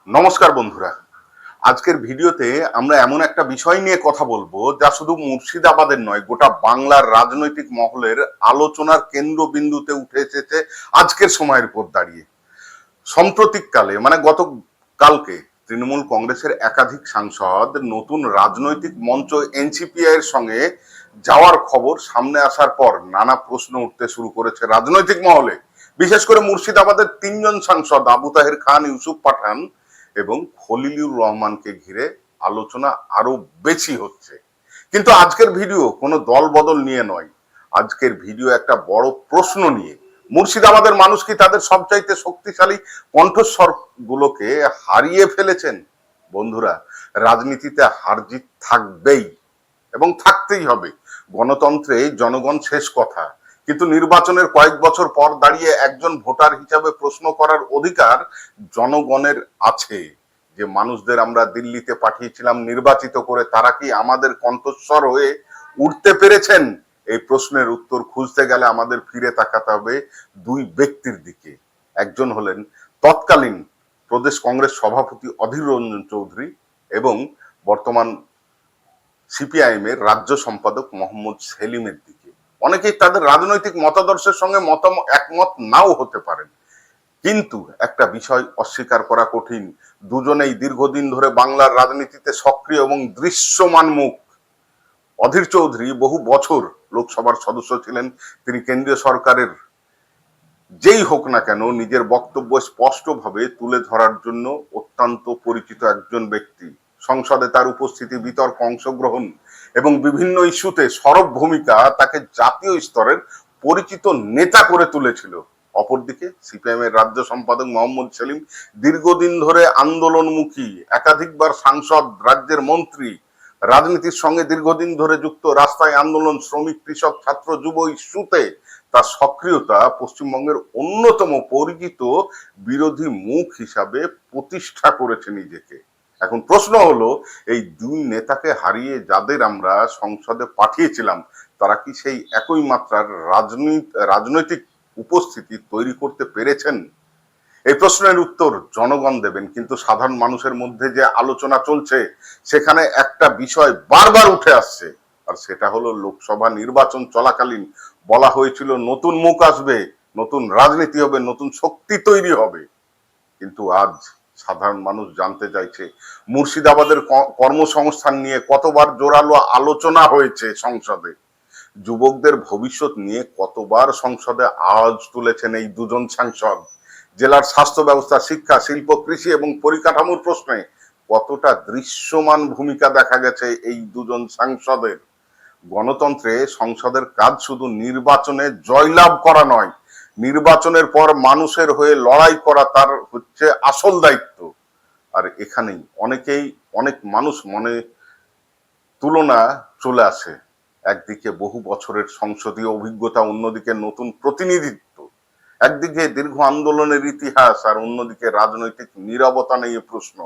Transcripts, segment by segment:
নমস্কার বন্ধুরা। আজকের ভিডিওতে আমরা এমন একটা বিষয় নিয়ে কথা বলবো যা শুধু মুর্শিদাবাদের নয়, গোটা বাংলার রাজনৈতিক মহলের আলোচনার কেন্দ্রবিন্দুতে উঠে এসেছে আজকের সময়ের উপর দাঁড়িয়ে। সাম্প্রতিককালে গতকালকে তৃণমূল কংগ্রেসের একাধিক সাংসদ নতুন রাজনৈতিক মঞ্চ এনসিপিআই এর সঙ্গে যাওয়ার খবর সামনে আসার পর নানা প্রশ্ন উঠতে শুরু করেছে রাজনৈতিক মহলে। বিশেষ করে মুর্শিদাবাদের তিনজন সাংসদ আবু তাহের খান, ইউসুফ পাঠান এবং খলিলুর রহমানকে ঘিরে আলোচনা আরো বেশি হচ্ছে। কিন্তু আজকের ভিডিও কোনো দল বদল নিয়ে নয়, আজকের ভিডিও একটা বড় প্রশ্ন নিয়ে। মুর্শিদাবাদের মানুষ কি তাদের সবচাইতে শক্তিশালী কণ্ঠস্বর গুলোকে হারিয়ে ফেলেছেন? বন্ধুরা, রাজনীতিতে হার জিত থাকবেই এবং থাকতেই হবে। গণতন্ত্রে জনগণ শেষ কথা, কিন্তু নির্বাচনের কয়েক বছর পর দাঁড়িয়ে একজন ভোটার হিসাবে প্রশ্ন করার অধিকার জনগণের আছে। যে মানুষদের আমরা দিল্লিতে পাঠিয়েছিলাম নির্বাচিত করে, তারা কি আমাদের কণ্ঠস্বর হয়ে উঠতে পেরেছেন? এই প্রশ্নের উত্তর খুঁজতে গেলে আমাদের ফিরে তাকাতে হবে দুই ব্যক্তির দিকে। একজন হলেন তৎকালীন প্রদেশ কংগ্রেস সভাপতি অধীর রঞ্জন চৌধুরী এবং বর্তমান সিপিআইএম এর রাজ্য সম্পাদক মোহাম্মদ সেলিমের দিকে। অনেকেই তাদের রাজনৈতিক মতাদর্শের সঙ্গে একমত নাও হতে পারেন, কিন্তু একটা বিষয় অস্বীকার করা কঠিন, দুজনেই দীর্ঘদিন ধরে বাংলার রাজনীতিতে সক্রিয় এবং দৃশ্যমান মুখ। অধীর চৌধুরী বহু বছর লোকসভার সদস্য ছিলেন। তিনি কেন্দ্রীয় সরকারের যেই হোক না কেন নিজের বক্তব্য স্পষ্টভাবে তুলে ধরার জন্য অত্যন্ত পরিচিত একজন ব্যক্তি। সংসদে তার উপস্থিতি, বিতর্ক অংশগ্রহণ এবং বিভিন্ন ইস্যুতে সরব ভূমিকা তাকে জাতীয় স্তরের পরিচিত নেতা করে তুলেছিল। অপরদিকে সিপিএম এর রাজ্য সম্পাদক মোহাম্মদ সেলিম দীর্ঘদিন ধরে আন্দোলনমুখী, একাধিকবার সাংসদ, রাজ্যের মন্ত্রী, রাজনীতির সঙ্গে দীর্ঘদিন ধরে যুক্ত। রাস্তায় আন্দোলন, শ্রমিক, কৃষক, ছাত্র, যুব ইস্যুতে তার সক্রিয়তা পশ্চিমবঙ্গের অন্যতম পরিচিত বিরোধী মুখ হিসাবে প্রতিষ্ঠা করেছে নিজেকে। এখন প্রশ্ন হলো, এই দুই নেতাকে হারিয়ে যাদের আমরা সংসদে পাঠিয়েছিলাম, তারা কি সেই একই মাত্রার রাজনৈতিক উপস্থিতি তৈরি করতে পেরেছেন? এই প্রশ্নের উত্তর জনগণ দেবেন, কিন্তু সাধারণ মানুষের মধ্যে যে আলোচনা চলছে সেখানে একটা বিষয় বারবার উঠে আসছে, আর সেটা হলো লোকসভা নির্বাচন চলাকালীন বলা হয়েছিল নতুন মুখ আসবে, নতুন রাজনীতি হবে, নতুন শক্তি তৈরি হবে। কিন্তু আজ সাধারণ মানুষ জানতে চাইছে মুর্শিদাবাদের কর্মসংস্থান নিয়ে কতবার জোরালো আলোচনা হয়েছে সংসদে, যুবকদের ভবিষ্যৎ নিয়ে কতবার সংসদে আওয়াজ তুলেছেন এই দুজন সাংসদ, জেলার স্বাস্থ্য ব্যবস্থা, শিক্ষা, শিল্প, কৃষি এবং পরিকাঠামোর প্রশ্নে কতটা দৃশ্যমান ভূমিকা দেখা গেছে এই দুজন সাংসদের। গণতন্ত্রে সংসদের কাজ শুধু নির্বাচনে জয়লাভ করা নয়, নির্বাচনের পর মানুষের হয়ে লড়াই করা তার হচ্ছে আসল দায়িত্ব। আর এখানেই অনেক মানুষ মনে তুলনা চলে আসে। একদিকে বহু বছরের সংসদীয় অভিজ্ঞতা, অন্যদিকে নতুন প্রতিনিধিত্ব, একদিকে দীর্ঘ আন্দোলনের ইতিহাস, আর অন্যদিকে রাজনৈতিক নীরবতা নিয়ে প্রশ্ন।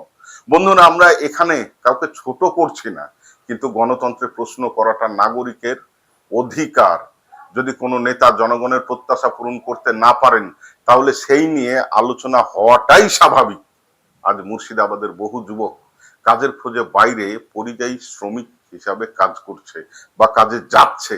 বন্ধুরা, আমরা এখানে কাউকে ছোট করছি না, কিন্তু গণতন্ত্রে প্রশ্ন করাটা নাগরিকের অধিকার। যদি কোনো নেতা জনগণের প্রত্যাশা পূরণ করতে না পারেন, তাহলে সেই নিয়ে আলোচনা হওয়াটাই স্বাভাবিক। আজ মুর্শিদাবাদের বহু যুবক কাজের খোঁজে বাইরে পরিযায়ী শ্রমিক হিসাবে কাজ করছে বা কাজে যাচ্ছে।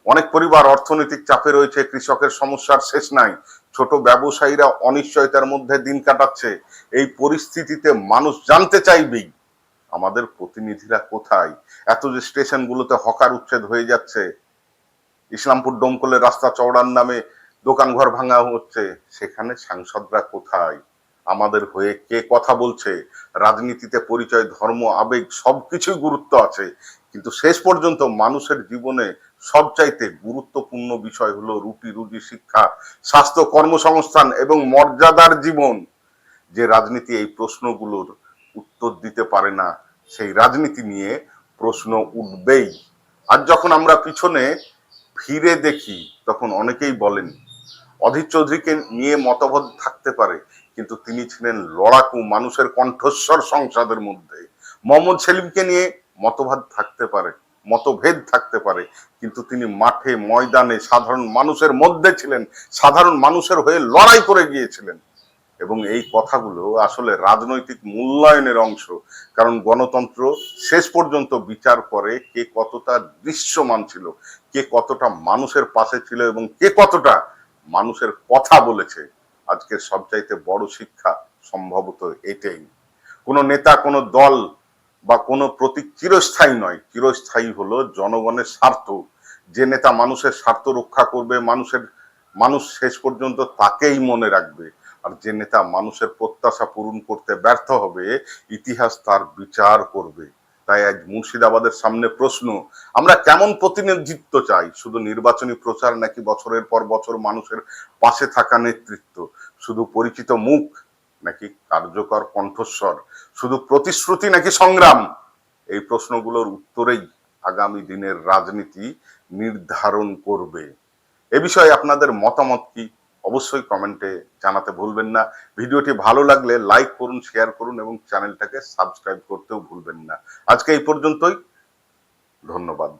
অনেক পরিবার অর্থনৈতিক চাপে রয়েছে, কৃষকের সমস্যার শেষ নাই, ছোট ব্যবসায়ীরা অনিশ্চয়তার মধ্যে দিন কাটাচ্ছে। এই পরিস্থিতিতে মানুষ জানতে চাইবেই আমাদের প্রতিনিধিরা কোথায়। এত যে স্টেশনগুলোতে হকার উচ্ছেদ হয়ে যাচ্ছে, ইসলামপুর ডোমকলের রাস্তা চওড়ার নামে দোকানঘর ভাঙা হচ্ছে, সেখানে সাংসদরা কোথায়? আমাদের হয়ে কে কথা বলছে? রাজনীতিতে পরিচয়, ধর্ম, আবেগ সবকিছুই গুরুত্ব আছে, কিন্তু শেষ পর্যন্ত মানুষের জীবনে সবচাইতে গুরুত্বপূর্ণ বিষয় হলো রুটি রুজি, শিক্ষা, স্বাস্থ্য, কর্মসংস্থান এবং মর্যাদার জীবন। যে রাজনীতি এই প্রশ্নগুলোর উত্তর দিতে পারে না, সেই রাজনীতি নিয়ে প্রশ্ন উঠবেই। আর যখন আমরা পিছনে ফিরে দেখি, তখন অনেকেই বলেন অধীর চৌধুরীকে নিয়ে মতভেদ থাকতে পারে, কিন্তু তিনি ছিলেন লড়াকু, মানুষের কণ্ঠস্বর সংসদের মধ্যে। মোহাম্মদ সেলিমকে নিয়ে মতভেদ থাকতে পারে, কিন্তু তিনি মাঠে ময়দানে সাধারণ মানুষের মধ্যে ছিলেন, সাধারণ মানুষের হয়ে লড়াই করে গিয়েছিলেন। এবং এই কথাগুলো আসলে রাজনৈতিক মূল্যায়নের অংশ। কারণ গণতন্ত্র শেষ পর্যন্ত বিচার করে কে কতটা দৃশ্যমান ছিল, কে কতটা মানুষের পাশে ছিল এবং কে কতটা মানুষের কথা বলেছে। আজকের সবচাইতে বড় শিক্ষা সম্ভবত এটাই। কোনো নেতা, কোনো দল বা কোনো প্রতীক চিরস্থায়ী নয়, চিরস্থায়ী হলো জনগণের স্বার্থ। যে নেতা মানুষের স্বার্থ রক্ষা করবে, মানুষ শেষ পর্যন্ত তাকেই মনে রাখবে। আর যে নেতা মানুষের প্রত্যাশা পূরণ করতে ব্যর্থ হবে, ইতিহাস তার বিচার করবে। তাই আজ মুর্শিদাবাদের সামনে প্রশ্ন, আমরা কেমন প্রতিনিধিত্ব চাই? শুধু নির্বাচনী প্রচার, নাকি বছরের পর বছর মানুষের পাশে থাকা নেতৃত্ব? শুধু পরিচিত মুখ, নাকি কার্যকর কণ্ঠস্বর? শুধু প্রতিশ্রুতি, নাকি সংগ্রাম? এই প্রশ্নগুলোর উত্তরেই আগামী দিনের রাজনীতি নির্ধারণ করবে। এ বিষয়ে আপনাদের মতামত কি? অবশ্যই কমেন্টে জানাতে ভুলবেন না। ভিডিওটি ভালো লাগলে লাইক করুন, শেয়ার করুন এবং চ্যানেলটাকে সাবস্ক্রাইব করতেও ভুলবেন না। আজকে এই পর্যন্তই। ধন্যবাদ।